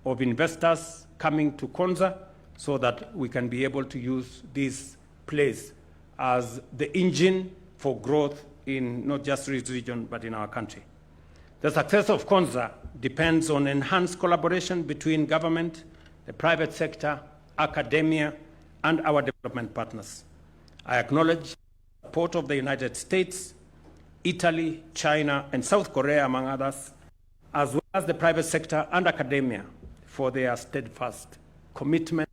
of investors coming to Konza so that we can be able to use this place as the engine for growth in not just this region, but in our country. The success of Konza depends on enhanced collaboration between government, the private sector, academia, and our development partners. I acknowledge the support of the United States, Italy, China, and South Korea, among others, as well as the private sector and academia for their steadfast commitment.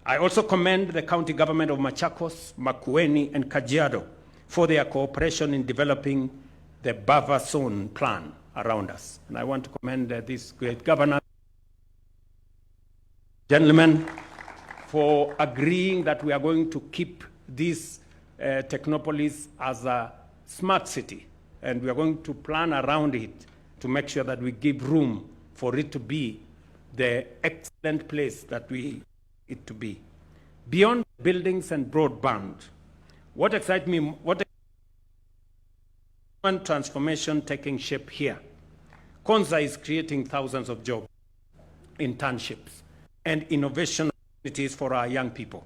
I also commend the county government of Machakos, Makueni, and Kajiado for their cooperation in developing the buffer zone plan around us. And I want to commend these great governors, gentlemen, for agreeing that we are going to keep this technopolis as a smart city, and we are going to plan around it to make sure that we give room for it to be the excellent place that we it to be. Beyond buildings and broadband, what excites me, transformation taking shape here. Konza is creating thousands of jobs, internships, and innovation opportunities for our young people.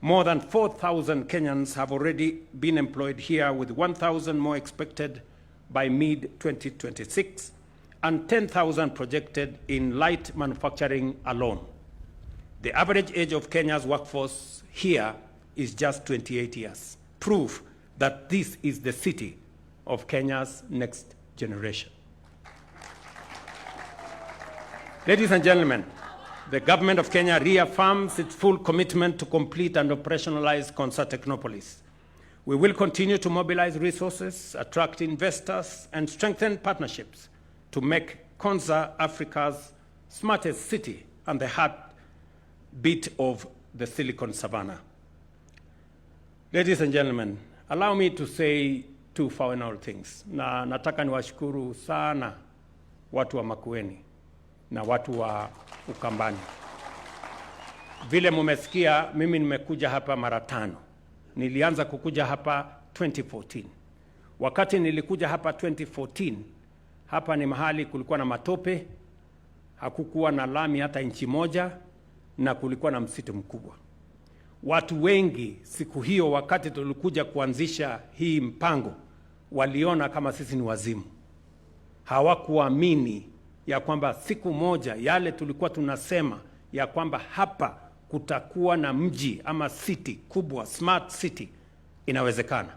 More than 4,000 Kenyans have already been employed here, with 1,000 more expected by mid-2026, and 10,000 projected in light manufacturing alone. The average age of Kenya's workforce here is just 28 years, proof that this is the city of Kenya's next generation. Ladies and gentlemen, the government of Kenya reaffirms its full commitment to complete and operationalize Konza Technopolis. We will continue to mobilize resources, attract investors, and strengthen partnerships to make Konza Africa's smartest city and the heartbeat of the Silicon Savannah. Ladies and gentlemen, allow me to say two final things. Na nataka niwashukuru sana watu wa Makueni na watu wa Ukambani. Vile mumesikia, mimi nimekuja hapa mara 5. Nilianza kukuja hapa 2014. Wakati nilikuja hapa 2014, hapa ni mahali kulikuwa na matope, hakukuwa na lami hata inchi moja, na kulikuwa na msitu mkubwa. Watu wengi siku hiyo, wakati tulikuja kuanzisha hii mpango, waliona kama sisi ni wazimu. Hawakuamini ya kwamba siku moja yale tulikuwa tunasema ya kwamba hapa kutakuwa na mji ama city kubwa, smart city, inawezekana.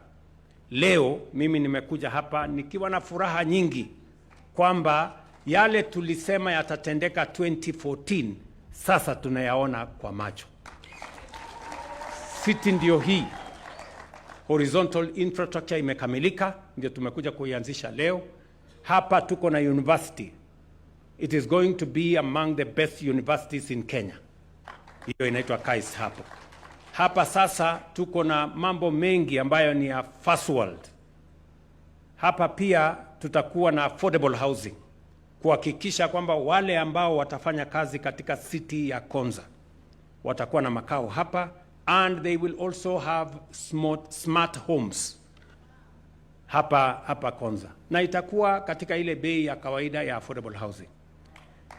Leo mimi nimekuja hapa nikiwa na furaha nyingi kwamba yale tulisema yatatendeka 2014 sasa tunayaona kwa macho. City ndio hii. Horizontal infrastructure imekamilika, ndio tumekuja kuianzisha leo. Hapa tuko na university. It is going to be among the best universities in Kenya. Hiyo inaitwa KAIS hapo. Hapa sasa tuko na mambo mengi ambayo ni ya first world. Hapa pia tutakuwa na affordable housing, kuhakikisha kwamba wale ambao watafanya kazi katika city ya Konza watakuwa na makao hapa, and they will also have smart homes hapa Konza, na itakuwa katika ile bei ya kawaida ya affordable housing.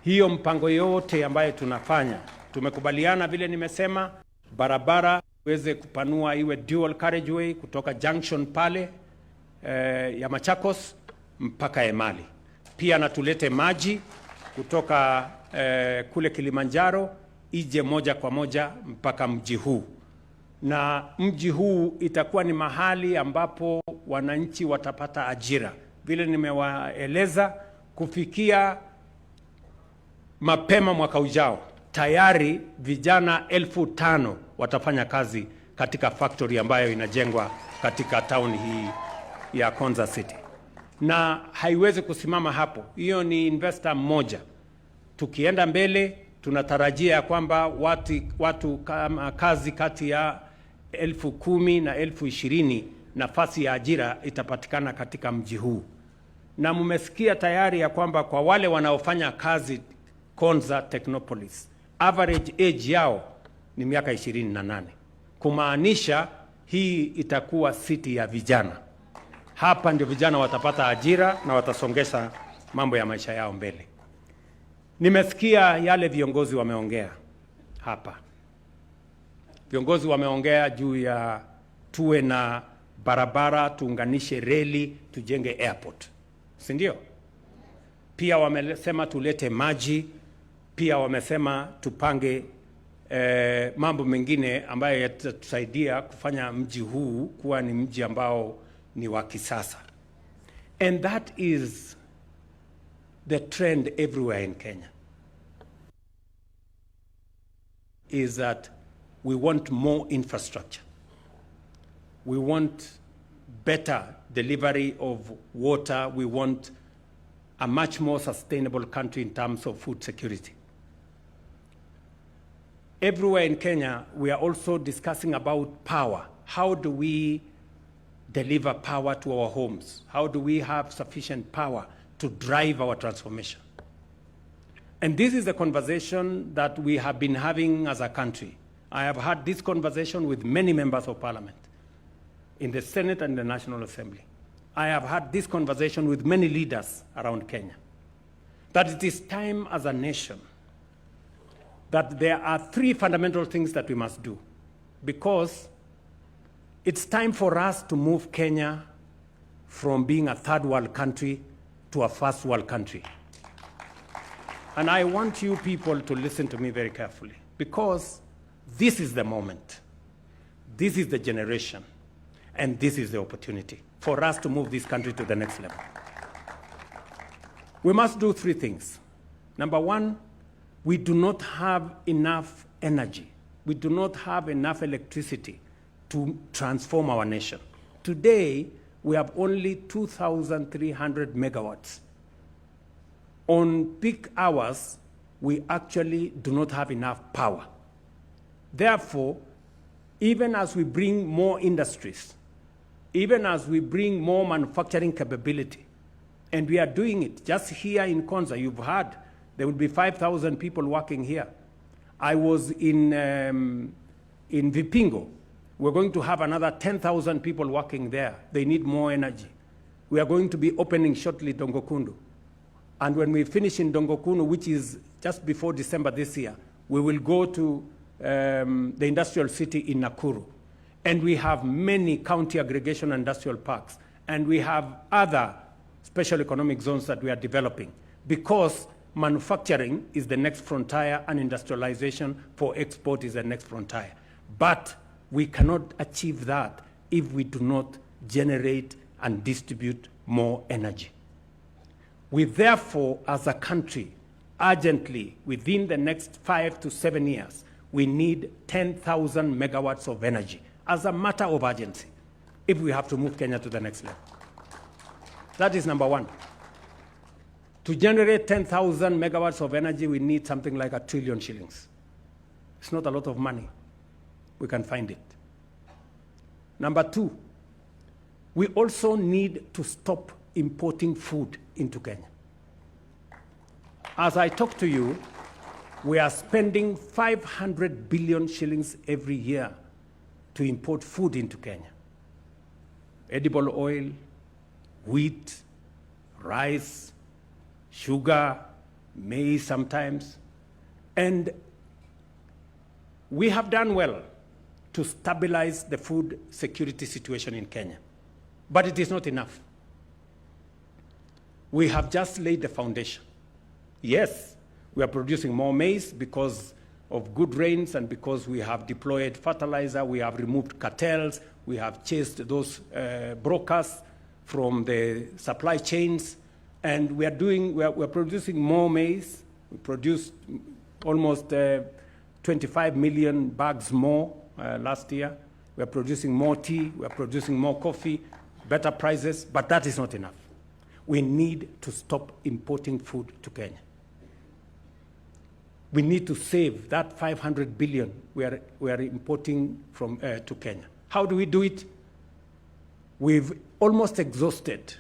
Hiyo mpango yote ambayo tunafanya, tumekubaliana vile nimesema, barabara iweze kupanua iwe dual carriageway kutoka junction pale ya Machakos mpaka Emali. Pia na tulete maji kutoka kule Kilimanjaro ije moja kwa moja mpaka mji huu. Na mji huu itakuwa ni mahali ambapo wananchi watapata ajira. Vile nimewaeleza, kufikia mapema mwaka ujao, tayari vijana 5,000 watafanya kazi katika factory ambayo inajengwa katika town hii ya Konza City. Na haiwezi kusimama hapo. Hiyo ni investor mmoja. Tukienda mbele, tunatarajia kwamba watu kazi kati ya 10,000 na 20,000 nafasi ya ajira itapatikana katika mji huu. Na mmesikia tayari ya kwamba kwa wale wanaofanya kazi Konza Technopolis, average age yao ni miaka 28. Kumaanisha hii itakuwa city ya vijana. Hapa ndio vijana watapata ajira na watasongesha mambo ya maisha yao mbele. Nimesikia yale viongozi wameongea hapa. Viongozi wameongea juu ya tuwe na barabara, tuunganishe reli, tujenge airport. Si ndio? Pia wamesema tulete maji, pia wamesema tupange mambo mengine ambayo yatatusaidia kufanya mji huu kuwa ni mji ambao ni wa kisasa. And that is the trend everywhere in Kenya. Is that we want more infrastructure. We want better delivery of water. We want a much more sustainable country in terms of food security. Everywhere in Kenya, we are also discussing about power. How do we deliver power to our homes? How do we have sufficient power to drive our transformation? And this is the conversation that we have been having as a country. I have had this conversation with many members of parliament in the Senate and the National Assembly. I have had this conversation with many leaders around Kenya, that it is time as a nation that there are three fundamental things that we must do, because it's time for us to move Kenya from being a third world country to a first world country. And I want you people to listen to me very carefully, because this is the moment, this is the generation, and this is the opportunity for us to move this country to the next level. We must do three things. Number one, we do not have enough energy. We do not have enough electricity to transform our nation. Today, we have only 2,300 megawatts. On peak hours, we actually do not have enough power. Therefore, even as we bring more industries, even as we bring more manufacturing capability, and we are doing it just here in Konza, you've heard, there will be 5,000 people working here. I was in Vipingo. We're going to have another 10,000 people working there. They need more energy. We are going to be opening shortly Dongokundu. And when we finish in Dongokundu, which is just before December this year, we will go to the industrial city in Nakuru. And we have many county aggregation industrial parks. And we have other special economic zones that we are developing, because manufacturing is the next frontier and industrialization for export is the next frontier. But we cannot achieve that if we do not generate and distribute more energy. We therefore, as a country, urgently, within the next 5 to 7 years, we need 10,000 megawatts of energy as a matter of urgency if we have to move Kenya to the next level. That is number one. To generate 10,000 megawatts of energy, we need something like 1 trillion shillings. It's not a lot of money. We can find it. Number two, we also need to stop importing food into Kenya. As I talk to you, we are spending 500 billion shillings every year to import food into Kenya. Edible oil, wheat, rice, sugar, maize sometimes. And we have done well to stabilize the food security situation in Kenya. But it is not enough. We have just laid the foundation. Yes, we are producing more maize because of good rains and because we have deployed fertilizer, we have removed cartels, we have chased those brokers from the supply chains, and we are producing more maize. We produced almost 25 million bags more last year. We are producing more tea, we are producing more coffee, better prices, but that is not enough. We need to stop importing food to Kenya. We need to save that 500 billion we are importing from to Kenya. How do we do it? We've almost exhausted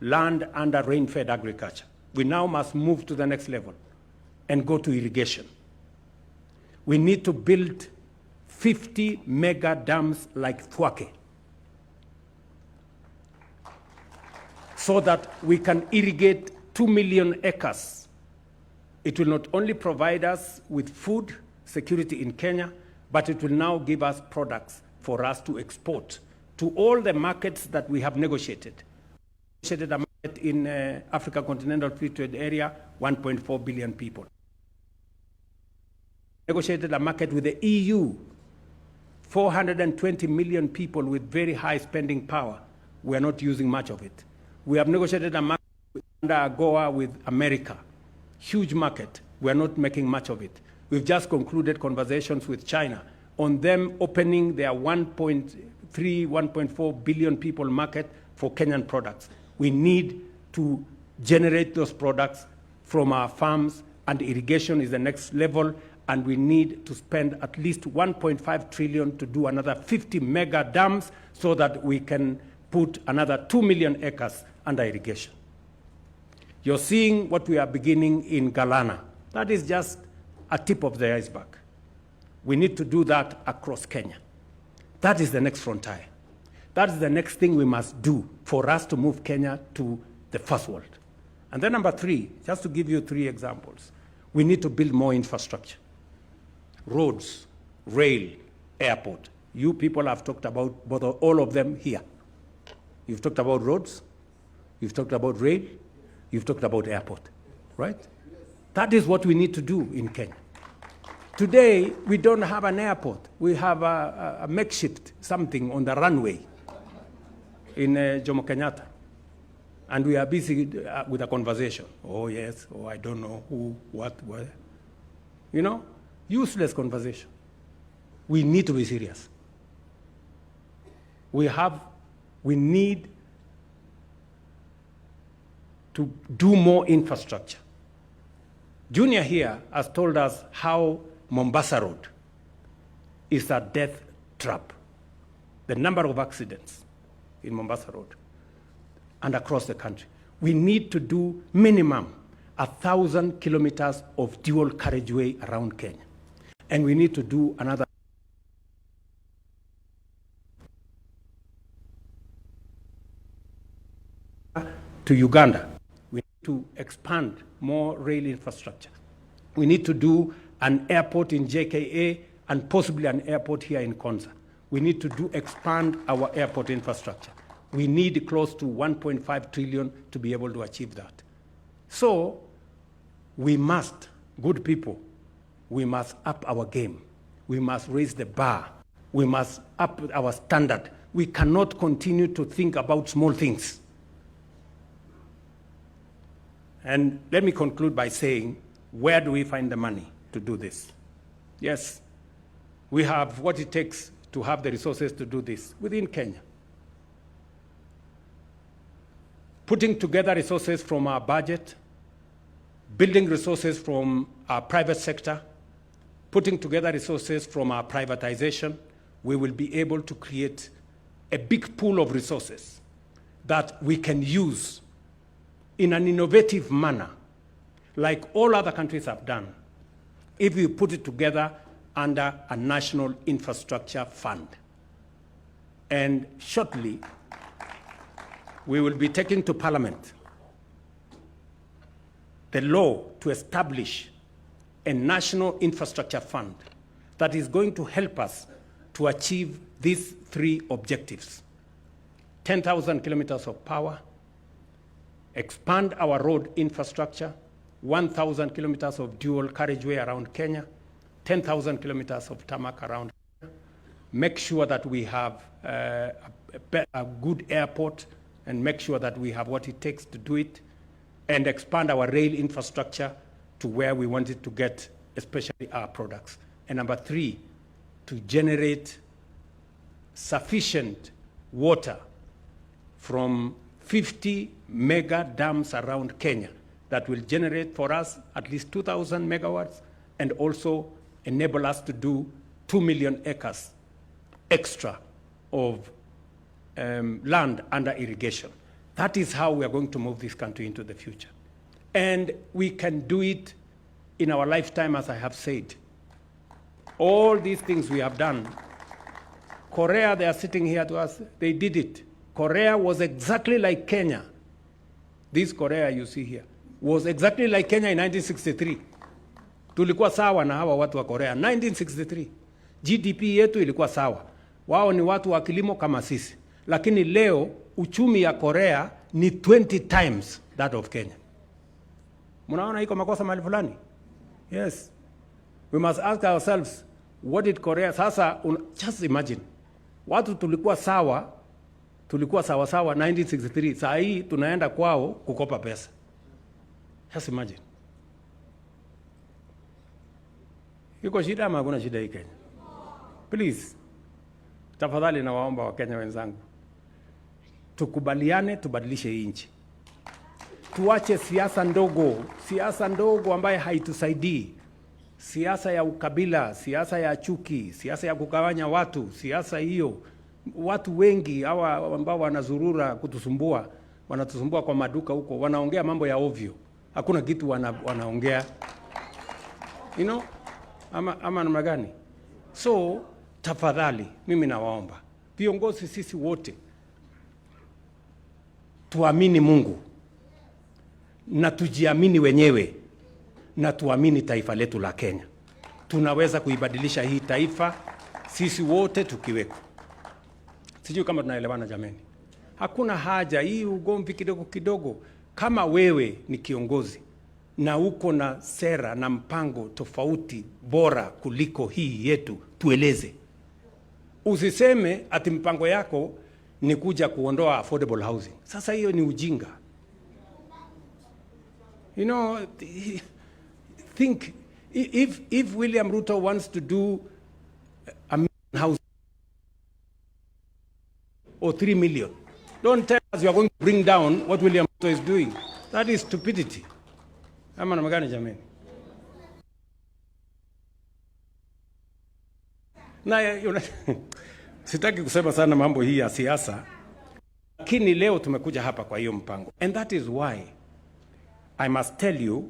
land under rain-fed agriculture. We now must move to the next level and go to irrigation. We need to build 50 mega dams like Thwake so that we can irrigate 2 million acres. It will not only provide us with food security in Kenya, but it will now give us products for us to export to all the markets that we have negotiated. We negotiated a market in Africa Continental Free Trade Area, 1.4 billion people. Negotiated a market with the EU, 420 million people with very high spending power. We are not using much of it. We have negotiated a market under AGOA with America, huge market. We are not making much of it. We've just concluded conversations with China on them opening their 1.3, 1.4 billion people market for Kenyan products. We need to generate those products from our farms, and irrigation is the next level, and we need to spend at least 1.5 trillion to do another 50 mega dams so that we can put another 2 million acres under irrigation. You're seeing what we are beginning in Galana. That is just a tip of the iceberg. We need to do that across Kenya. That is the next frontier. That is the next thing we must do for us to move Kenya to the first world. And then number 3, just to give you 3 examples, we need to build more infrastructure. Roads, rail, airport. You people have talked about all of them here. You've talked about roads, you've talked about rail, you've talked about airport, right? That is what we need to do in Kenya. Today, we don't have an airport. We have a makeshift something on the runway in Jomo Kenyatta. And we are busy with a conversation. Oh, yes, oh, I don't know who, what, where. You know, useless conversation. We need to be serious. We need to do more infrastructure. Junior here has told us how Mombasa Road is a death trap. The number of accidents in Mombasa Road and across the country. We need to do minimum 1,000 kilometers of dual carriageway around Kenya. And we need to do another to Uganda. We need to expand more rail infrastructure. We need to do an airport in JKA and possibly an airport here in Konza. We need to expand our airport infrastructure. We need close to 1.5 trillion to be able to achieve that. So we must, good people, we must up our game. We must raise the bar. We must up our standard. We cannot continue to think about small things. And let me conclude by saying, where do we find the money to do this? Yes, we have what it takes to have the resources to do this within Kenya. Putting together resources from our budget, building resources from our private sector, putting together resources from our privatization, we will be able to create a big pool of resources that we can use in an innovative manner, like all other countries have done, if we put it together under a national infrastructure fund. And shortly, we will be taking to Parliament the law to establish a national infrastructure fund that is going to help us to achieve these 3 objectives: 10,000 kilometers of power, expand our road infrastructure, 1,000 kilometers of dual carriageway around Kenya, 10,000 kilometers of tarmac around Kenya, make sure that we have a good airport, and make sure that we have what it takes to do it, and expand our rail infrastructure to where we want it to get, especially our products. And number 3, to generate sufficient water from 50 mega dams around Kenya that will generate for us at least 2,000 megawatts and also enable us to do 2 million acres extra of land under irrigation. That is how we are going to move this country into the future. And we can do it in our lifetime, as I have said. All these things we have done. Korea, they are sitting here to us, they did it. Korea was exactly like Kenya. This Korea you see here. was exactly like Kenya in 1963. Tulikuwa sawa na hawa watu wa Korea 1963. GDP yetu ilikuwa sawa. Wao ni watu wa kilimo kama sisi. Lakini leo uchumi ya Korea ni 20 times that of Kenya. Mnaona iko makosa mahali fulani? Yes. We must ask ourselves, what did Korea... Sasa, just imagine. Watu tulikuwa sawa 1963. Saa hii tunaenda kwao kukopa pesa. Just imagine. Iko shida ama hakuna shida hii Kenya? Please, tafadhali nawaomba Wakenya wenzangu, tukubaliane tubadilishe hii nchi. Tuache siasa ndogo ambaye haitusaidii. Siasa ya ukabila, siasa ya chuki, siasa ya kugawanya watu, siasa hiyo. Watu wengi hawa ambao wanazurura kutusumbua, wanatusumbua kwa maduka huko, wanaongea mambo ya ovyo. Hakuna kitu wanaongea. You know? Ama namna gani? So, tafadhali, mimi nawaomba, viongozi sisi wote, tuamini Mungu, na tujiamini wenyewe, na tuamini taifa letu la Kenya. Tunaweza kuibadilisha hii taifa, sisi wote tukiweko. Sijui kama tunaelewana jameni. Hakuna haja, hii ugomvi kidogo kidogo. Kama wewe ni kiongozi, na uko na sera na mpango tofauti bora kuliko hii yetu, tueleze. Usiseme ati mpango yako ni kuja kuondoa affordable housing. Sasa hiyo ni ujinga. You know, think, if William Ruto wants to do a million house or 3 million, don't tell us you are going to bring down what William Ruto is doing. That is stupidity. Ama na magani jameni. Na sitaki kusema sana mambo hii ya siasa, lakini leo tumekuja hapa kwa hiyo mpango. And that is why I must tell you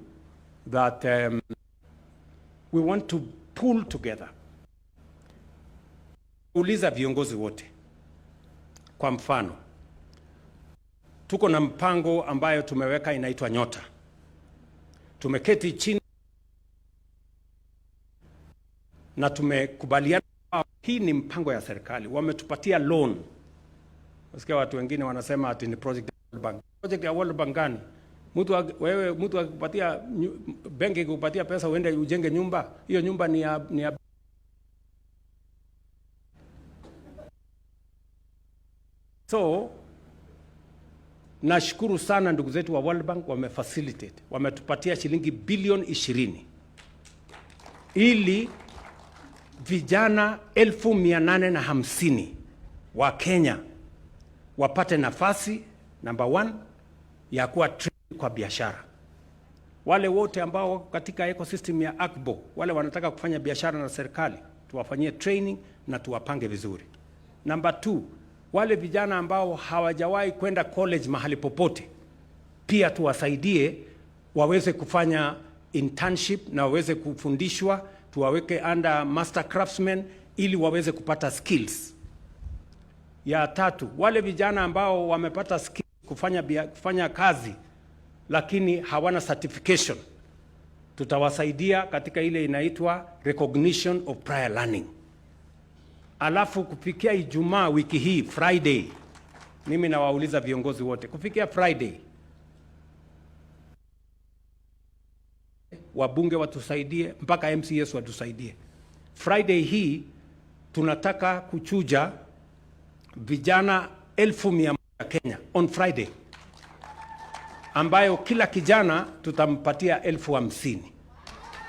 that we want to pull together. Uliza viongozi wote. Kwa mfano, tuko na mpango ambayo tumeweka inaitwa Nyota. Tumeketi chini na tumekubaliana hii ni mpango ya serikali. Wametupatia loan. Wasikia watu wengine wanasema ati ni project ya World Bank. Project ya World Bank gani? Mtu akupatia benki kupatia pesa uende ujenge nyumba, hiyo nyumba ni ya So nashukuru sana ndugu zetu wa World Bank wamefacilitate. Wametupatia shilingi bilioni 20 ili vijana 1850 wa Kenya wapate nafasi number 1 ya kuwa trained kwa biashara. Wale wote ambao wako katika ecosystem ya AKBO, wale wanataka kufanya biashara na serikali, tuwafanyie training na tuwapange vizuri. Number 2, wale vijana ambao hawajawahi kwenda college mahali popote, pia tuwasaidie waweze kufanya internship na waweze kufundishwa, tuwaweke under master craftsmen ili waweze kupata skills. Ya 3, wale vijana ambao wamepata skills kufanya kazi lakini hawana certification, tutawasaidia katika ile inaitwa recognition of prior learning. Alafu kufikia Ijumaa wiki hii, Friday, mimi nawauliza viongozi wote, kufikia Friday, wabunge watusaidie, mpaka MCS watusaidie. Friday hii tunataka kuchuja vijana 1,100 Kenya on Friday, ambayo kila kijana tutampatia 50,000.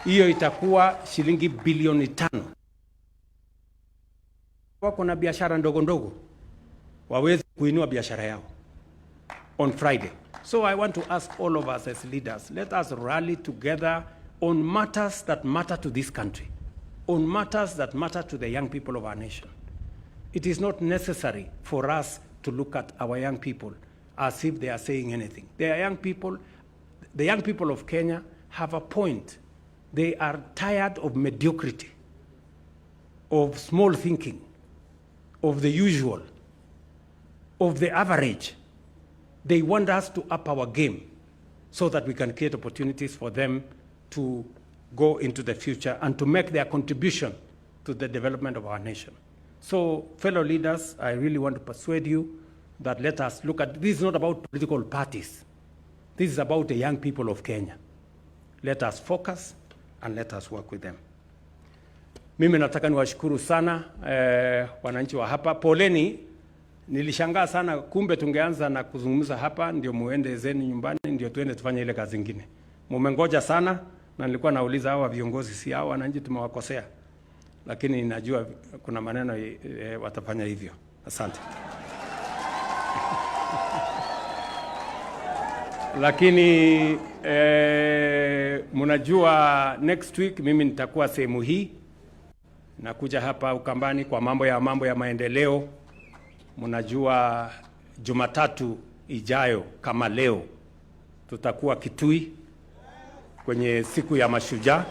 Hiyo itakuwa shilingi bilioni 5. Wako na biashara ndogo ndogo waweze kuinua biashara yao on Friday. So I want to ask all of us as leaders, let us rally together on matters that matter to this country, on matters that matter to the young people of our nation. It is not necessary for us to look at our young people as if they are saying anything. They are young people. The young people of Kenya have a point. They are tired of mediocrity, of small thinking, of the usual, of the average. They want us to up our game. so that we can create opportunities for them to go into the future and to make their contribution to the development of our nation. So, fellow leaders, I really want to persuade you that let us look at, this is not about political parties. This is about the young people of Kenya. Let us focus and let us work with them. Mimi nataka niwashukuru sana wananchi wa hapa. Poleni, nilishangaa sana, kumbe tungeanza na kuzungumza hapa ndio muende zeni nyumbani ndio tuende tufanye ile kazi nyingine. Mumengoja sana na nilikuwa nauliza hawa viongozi si hawa wananchi tumewakosea. Lakini najua kuna maneno watafanya hivyo. Asante. Lakini mnajua next week mimi nitakuwa sehemu hii. Nakuja hapa Ukambani kwa mambo ya maendeleo. Mnajua Jumatatu ijayo kama leo tutakuwa Kitui kwenye siku ya mashujaa.